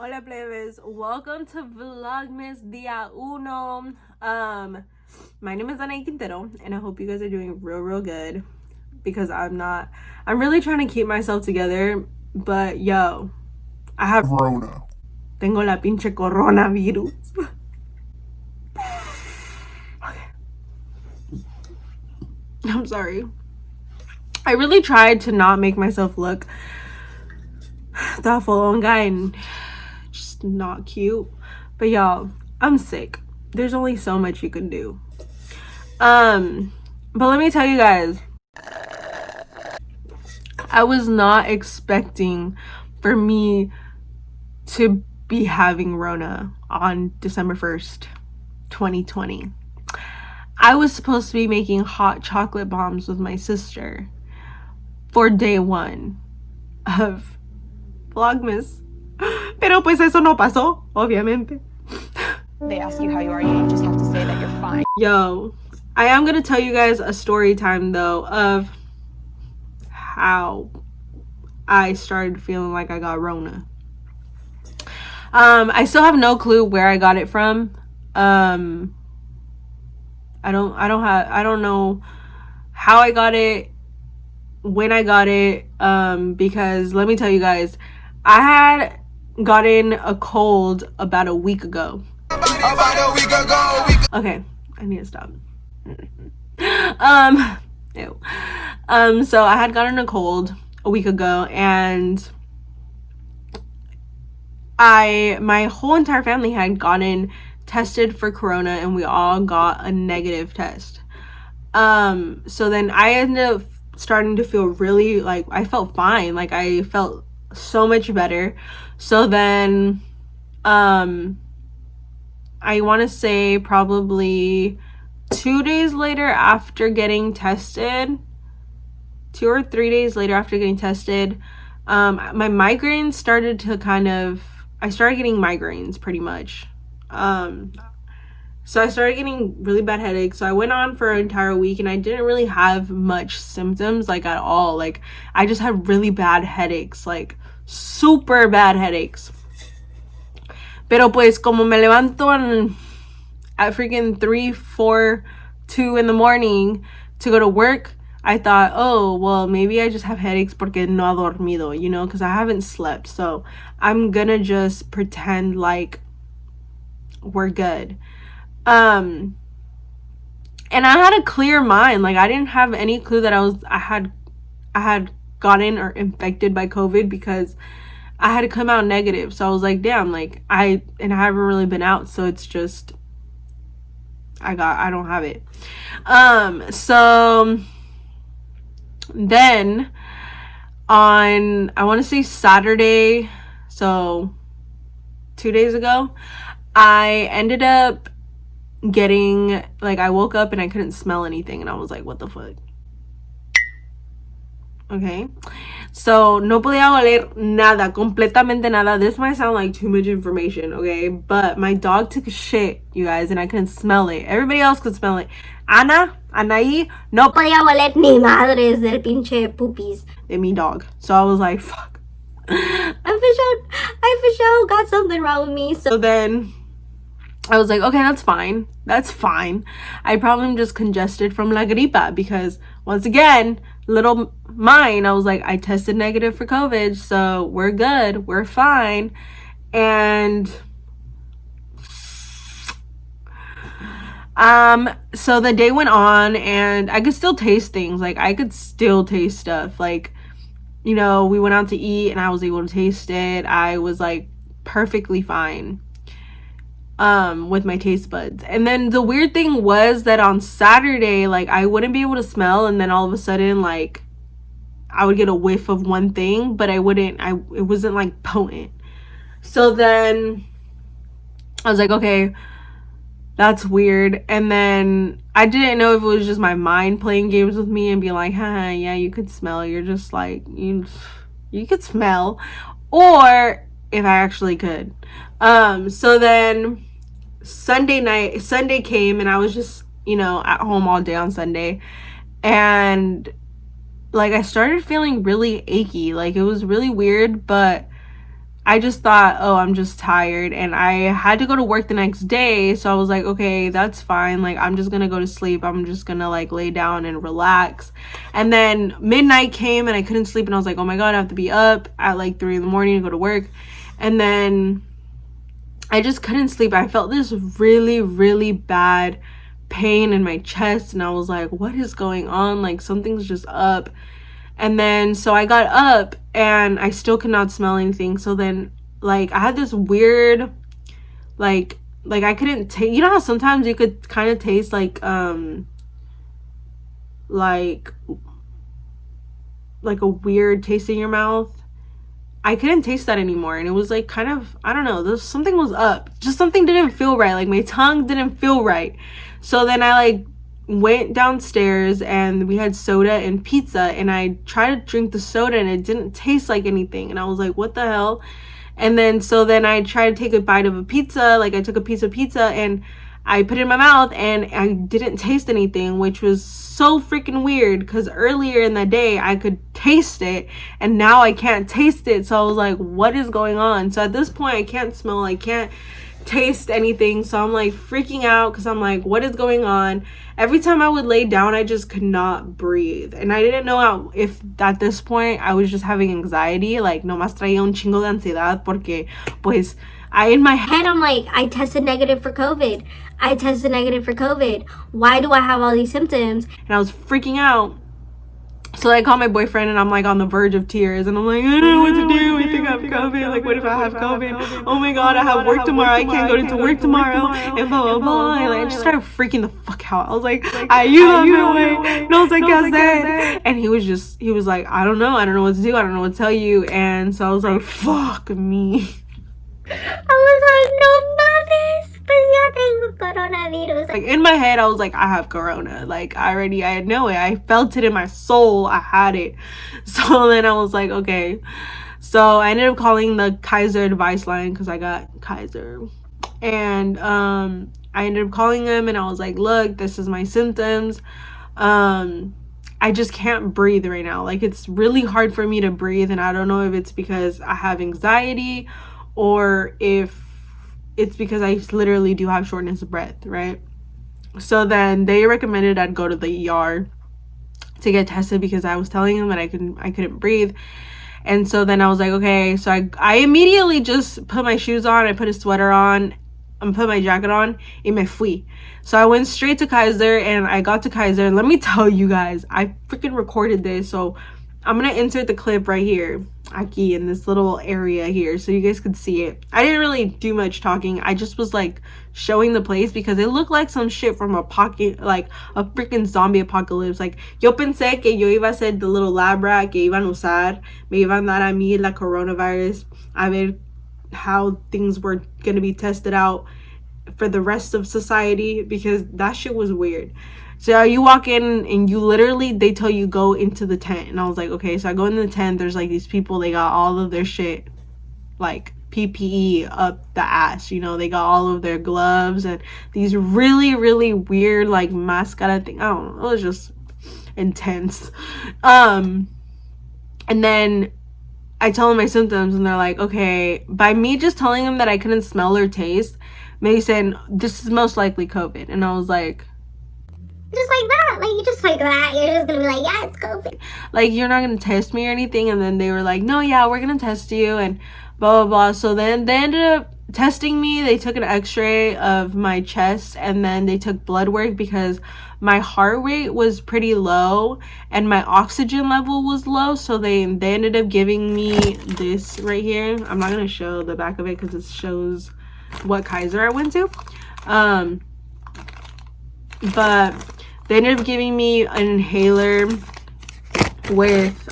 Hola plebes, welcome to Vlogmas Dia Uno. My name is Ana Quintero and I hope you guys are doing real good because I'm really trying to keep myself together, but yo, I have Rona. Tengo la pinche coronavirus. Okay. I'm sorry. I really tried to not make myself look thoughtful and just not cute, but y'all, I'm sick. There's only so much you can do. But let me tell you guys, I was not expecting for me to be having Rona on December 1st, 2020. I was supposed to be making hot chocolate bombs with my sister for day one of Vlogmas. Pero pues eso no pasó, obviamente. They ask you how you are, you just have to say that you're fine. Yo, I am gonna tell you guys a story time though of how I started feeling like I got Rona. I still have no clue where I got it from. I don't know how I got it, when I got it, because let me tell you guys, I had gotten a cold about a week ago. Okay, I need to stop. Ew. So I had gotten a cold a week ago, and my whole entire family had gotten tested for corona, and we all got a negative test. So then I ended up starting to feel really, like, I felt fine, like I felt so much better. So then I want to say probably 2 days later after getting tested, 2 or 3 days later after getting tested, my migraines started to I started getting migraines pretty much. So I started getting really bad headaches. So I went on for an entire week and I didn't really have much symptoms, like, at all. Like, I just had really bad headaches, like super bad headaches. Pero pues como me levanto at freaking 3, 4, 2 in the morning to go to work, I thought, oh, well, maybe I just have headaches porque no ha dormido, you know, because I haven't slept. So I'm gonna just pretend like we're good. And I had a clear mind. Like, I didn't have any clue that I had gotten or infected by COVID because I had to come out negative. So I was like, damn, like I haven't really been out, so it's just I don't have it. So then on, I want to say Saturday, so 2 days ago, I ended up getting, like, I woke up and I couldn't smell anything and I was like, what the fuck? Okay, so no podía oler nada, completamente nada. This might sound like too much information, okay, but my dog took a shit, you guys, and I couldn't smell it. Everybody else could smell it. Anaí, no podía oler ni madres del pinche poopies de mi dog. So I was like, fuck, I for sure got something wrong with me. So then I was like, okay, that's fine. I probably am just congested from la gripa because, once again, little mine, I was like, I tested negative for COVID, so we're good, we're fine. And so the day went on and I could still taste things. Like, I could still taste stuff. Like, you know, we went out to eat and I was able to taste it. I was like perfectly fine with my taste buds. And then the weird thing was that on Saturday, like, I wouldn't be able to smell, and then all of a sudden, like, I would get a whiff of one thing, but it wasn't like potent. So then I was like, okay, that's weird. And then I didn't know if it was just my mind playing games with me and being like, haha, yeah, you could smell, you're just like, you could smell, or if I actually could. So then Sunday came and I was just, you know, at home all day on Sunday, and like, I started feeling really achy. Like, it was really weird, but I just thought, oh, I'm just tired. And I had to go to work the next day. So I was like, okay, that's fine. Like, I'm just going to go to sleep. I'm just going to like lay down and relax. And then midnight came and I couldn't sleep. And I was like, oh my God, I have to be up at like 3 in the morning to go to work. And then I just couldn't sleep. I felt this really, really bad pain in my chest. And I was like, what is going on? Like, something's just up. And then so I got up and I still could not smell anything. So then like I had this weird like I couldn't taste, you know how sometimes you could kind of taste like like a weird taste in your mouth. I couldn't taste that anymore, and it was like kind of, I don't know, there's something was up. Just something didn't feel right. Like my tongue didn't feel right. So then I like went downstairs and we had soda and pizza, and I tried to drink the soda and it didn't taste like anything. And I was like, what the hell? And then so then I tried to take a bite of a pizza. Like I took a piece of pizza and I put it in my mouth and I didn't taste anything, which was so freaking weird because earlier in the day I could taste it and now I can't taste it. So I was like, what is going on? So at this point I can't smell, I can't taste anything. So I'm like freaking out because I'm like, what is going on? Every time I would lay down, I just could not breathe. And I didn't know how, if at this point I was just having anxiety, like nomás traía un chingo de ansiedad porque pues I in my head I'm like, I tested negative for COVID. I tested negative for COVID. Why do I have all these symptoms? and I was freaking out. So I called my boyfriend and I'm like on the verge of tears and I'm like, I don't know what to do. I think I have COVID. Like, what if I have COVID? Oh my God, I have work tomorrow. I can't go into work tomorrow. And blah, blah, blah. And I just started freaking the fuck out. I was like, ayúdame, no sé qué hacer. And he was like, I don't know. I don't know what to do. I don't know what to tell you. And so I was like, fuck me. I was like, no mames, pues ya tengo coronavirus. Like in my head, I was like, I have corona. Like I know it. I felt it in my soul. I had it. So then I was like, okay. So I ended up calling the Kaiser advice line because I got Kaiser. And I ended up calling them and I was like, look, this is my symptoms. I just can't breathe right now. Like it's really hard for me to breathe. And I don't know if it's because I have anxiety or if it's because I literally do have shortness of breath, right? So then they recommended I'd go to the ER to get tested because I was telling them that I couldn't breathe. And so then I was like, okay. So I immediately just put my shoes on, I put a sweater on, and put my jacket on, y me fui. So I went straight to Kaiser and I got to Kaiser. And let me tell you guys, I freaking recorded this. So I'm going to insert the clip right here, aquí, in this little area here so you guys could see it. I didn't really do much talking. I just was like showing the place because it looked like some shit from like a freaking zombie apocalypse. Like, yo pensé que yo iba a ser the little lab rat que iban a usar. Me iban a dar a mí la coronavirus. A ver how things were going to be tested out for the rest of society because that shit was weird. So you walk in and you literally, they tell you go into the tent. And I was like, okay. So I go in the tent. There's like these people, they got all of their shit, like PPE up the ass. You know, they got all of their gloves and these really, really weird like mascara thing. I don't know. It was just intense. And then I tell them my symptoms and they're like, okay. By me just telling them that I couldn't smell or taste, they said, this is most likely COVID. And I was like, Just like that. Like, just like that. You're just gonna be like, yeah, it's COVID. like, you're not gonna test me or anything? And then they were like, no, yeah, we're gonna test you and blah blah blah. So then they ended up testing me. They took an x-ray of my chest and then they took blood work because my heart rate was pretty low and my oxygen level was low. So they ended up giving me this right here. I'm not gonna show the back of it because it shows what Kaiser I went to, but they ended up giving me an inhaler with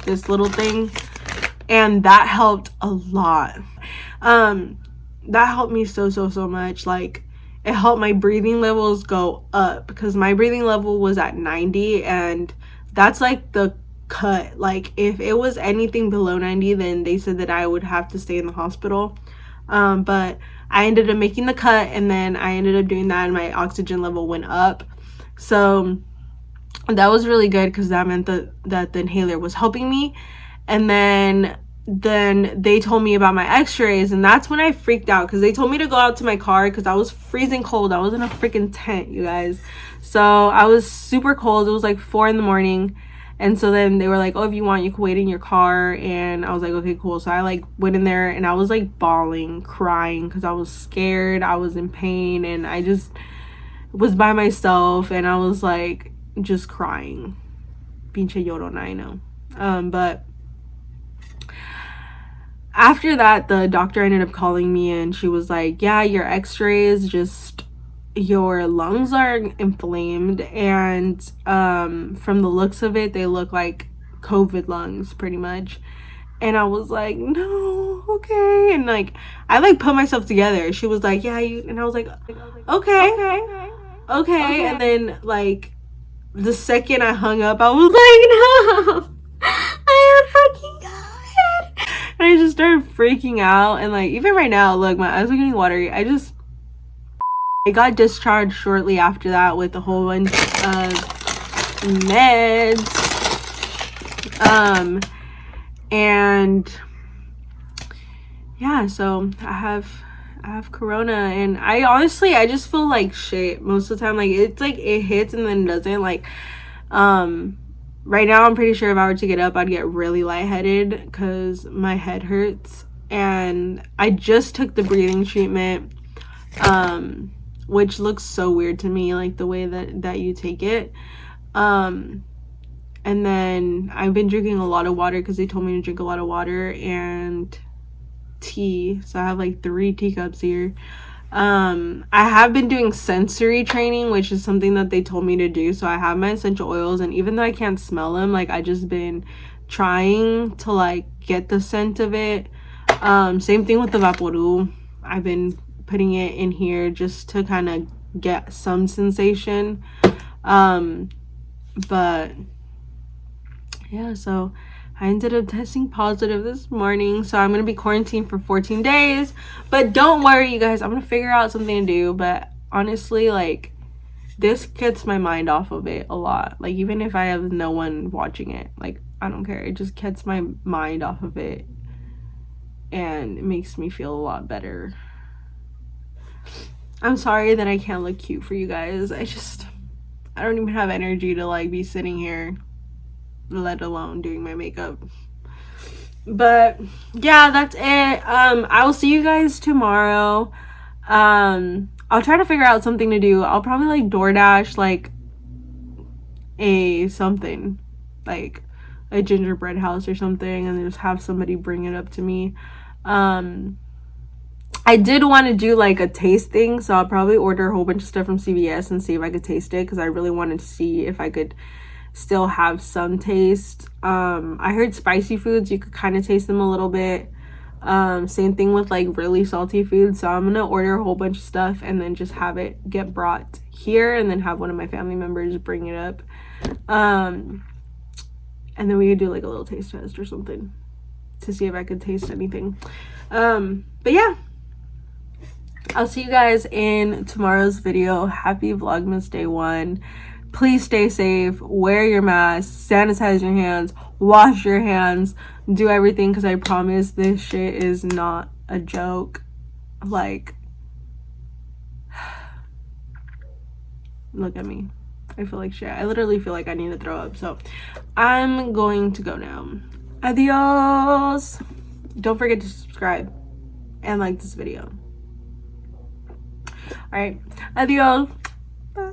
this little thing, and that helped a lot. That helped me so much. Like, it helped my breathing levels go up because my breathing level was at 90, and that's like the cut. Like, if it was anything below 90, then they said that I would have to stay in the hospital. But I ended up making the cut, and then I ended up doing that and my oxygen level went up. So that was really good because that meant that the inhaler was helping me. And then then they told me about my x-rays, and that's when I freaked out, because they told me to go out to my car because I was freezing cold. I was in a freaking tent, you guys. So I was super cold. It was like 4 in the morning. And so then they were like, oh, if you want, you can wait in your car. And I was like, okay, cool. So I like went in there, and I was like bawling, crying, because I was scared. I was in pain, and I just was by myself, and I was like just crying. Pinche llorona, I know. But after that, the doctor ended up calling me, and she was like, yeah, your x-rays, just your lungs are inflamed, and from the looks of it, they look like COVID lungs pretty much. And I was like, no, okay. And like I like put myself together. She was like, yeah, you, and I was like, okay. And then like the second I hung up, I was like, no, I am fucking God. And I just started freaking out. And like even right now, look, my eyes are getting watery. I got discharged shortly after that with a whole bunch of meds. And yeah, so I have corona, and I honestly just feel like shit most of the time. Like it's like it hits and then doesn't. Like right now I'm pretty sure if I were to get up, I'd get really lightheaded because my head hurts. And I just took the breathing treatment, which looks so weird to me, like the way that you take it. And then I've been drinking a lot of water because they told me to drink a lot of water, and tea. So I have like 3 teacups here. I have been doing sensory training, which is something that they told me to do. So I have my essential oils, and even though I can't smell them, like I just been trying to like get the scent of it. Same thing with the Vaporu. I've been putting it in here just to kind of get some sensation. But yeah, so I ended up testing positive this morning, so I'm gonna be quarantined for 14 days. But don't worry, you guys, I'm gonna figure out something to do. But honestly, like this gets my mind off of it a lot. Like even if I have no one watching it, like I don't care. It just gets my mind off of it, and it makes me feel a lot better. I'm sorry that I can't look cute for you guys. I don't even have energy to like be sitting here, let alone doing my makeup. But yeah, that's it. I will see you guys tomorrow. I'll try to figure out something to do. I'll probably like DoorDash like something like a gingerbread house or something, and then just have somebody bring it up to me. I did want to do like a taste thing, so I'll probably order a whole bunch of stuff from CVS and see if I could taste it, because I really wanted to see if I could still have some taste. I heard spicy foods, you could kind of taste them a little bit. Same thing with like really salty foods. So I'm gonna order a whole bunch of stuff and then just have it get brought here, and then have one of my family members bring it up. And then we could do like a little taste test or something to see if I could taste anything. But yeah, I'll see you guys in tomorrow's video. Happy Vlogmas Day 1. Please stay safe, wear your mask, sanitize your hands, wash your hands, do everything, because I promise this shit is not a joke. Like, look at me. I feel like shit. I literally feel like I need to throw up. So I'm going to go now. Adios. Don't forget to subscribe and like this video. All right. Adios. Bye.